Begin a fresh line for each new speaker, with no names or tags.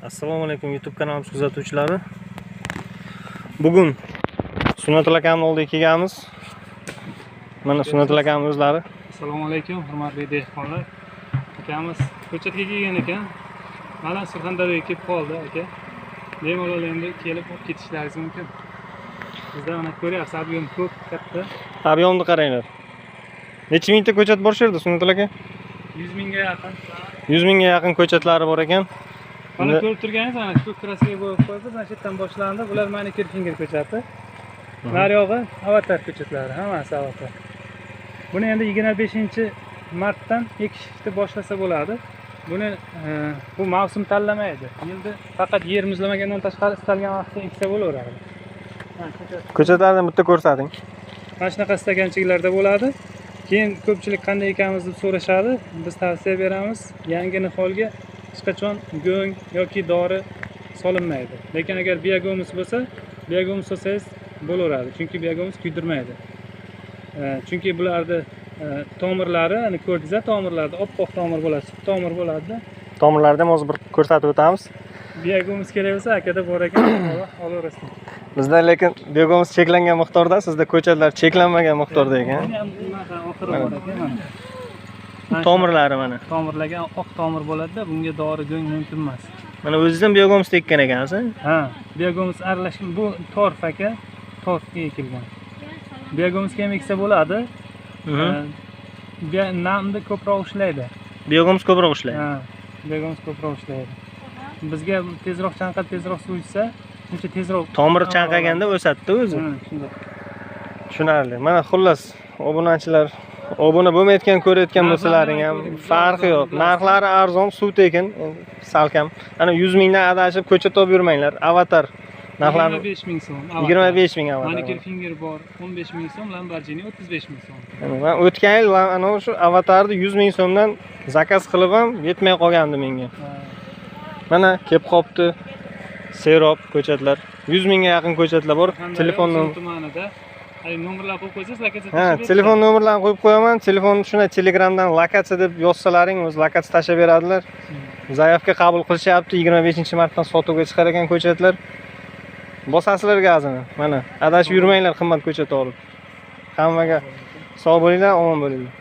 Assalomu alaykum YouTube kanalimiz kuzatuvchilari. Bugun Sunnatulla akamning oldiga kelganmiz. Mana Sunnatulla akamning o'zlari.
Assalomu alaykum hurmatli dehqonlar. Akamiz ko'chatga kelgan ekan. Mana Surxondaryoga kelib qoldi aka. Bemalol endi kelib olib ketishlaringiz mumkin. Bizda mana ko'ryapsiz, ob'yom ko'p, katta.
Ob'yomni qaranglar. Necha mingta ko'chat bor shu yerda Sunnatulla aka?
100 mingga yaqin.
100 mingga yaqin ko'chatlari bor ekan.
Mana ko'rib turganingiz, mana shu kraska bo'lib qo'ydi. Mana shu yerdan boshlandi. Bular manikir finger ko'chati. Nariyog'i avatar ko'chatlari, hammasi avatar. Buni endi 25-martdan ekishni boshlasa bo'ladi. Buni bu mavsum tanlamaydi. Yilda faqat yer muzlamagandan tashqari istalgan vaqtda eksa bo'laveradi.
Ko'chatlarni bitta ko'rsating.
Mana shunaqa istaganchiliklarda bo'ladi. Keyin ko'pchilik qanday ekanmiz deb so'rashadi. Biz tavsiya beramiz. Yangi niholga hech qachon go'ng yoki dori solinmaydi. Lekin agar biogomus bo'lsa, biogomus solsangiz bo'laveradi. Chunki biogomus kuydirmaydi. Chunki bularda tomirlari, ana ko'rdingiz-a, tomirlarda oppoq tomir bo'ladi, sut tomir bo'ladi.
Tomirlarni ham hozir bir ko'rsatib o'tamiz.
Biogomus kerak bo'lsa, akada bor ekan, olaverasiz.
Bizda lekin biogomus cheklangan miqdorda, sizda ko'chatlar cheklanmagan miqdorda ekan.
Buni ham oxiri bor ekan.
Tomirlari mana.
Tomirlarga oq tomir bo'ladi-da, bunga dori go'ng mumkin emas.
Mana o'zingizdan biogomus tekkan ekansiz.
Ha, biogomus aralashgan. Bu torf aka, torfga ekilgan. Biogomusga ham eksa bo'ladi. Namni ko'proq ushlaydi.
Biogomus ko'proq ushlaydi.
Ha, biogomus ko'proq ushlaydi. Bizga tezroq chanqab, tezroq suv ichsa, shuncha tezroq
Tomir chanqaganda o'sadi-da o'zi.
Shunday.
Tushunarli. Mana xullas, obunachilar, obuna bo'lmayotgan ko'rayotgan bo'lsalaring ham farqi yo'q. Narxlari arzon, suv tekin, salkam. Ana 100 mingdan adashib ko'chat olib yurmanglar. Avatar narxlari
25 ming so'm.
25 ming avatar.
Manikir finger bor 15 ming so'm, Lamborghini 35 ming so'm.
Men o'tgan yil ana shu avatarni 100 ming so'mdan zakaz qilib ham yetmay qolgandi menga. Mana kelib qopti. Serop ko'chatlar. 100 mingga yaqin ko'chatlar bor. Telefon
tumanida. Ay, nomerlar qo'yib qo'ysangiz, lokatsiya
Ha, telefon nomerlarini qo'yib qo'yaman. Telefon shuna Telegramdan lokatsiya deb yozsalaring, o'z lokatsiya tashab beradilar. Zaявka qabul qilishyapti. 25-martdan sotuvga chiqar ekan ko'chatlar. Bosasizlar gazini. Mana, adashib yurmanglar qimmat ko'chat olib. Hammaga sog' bo'linglar, omon bo'linglar.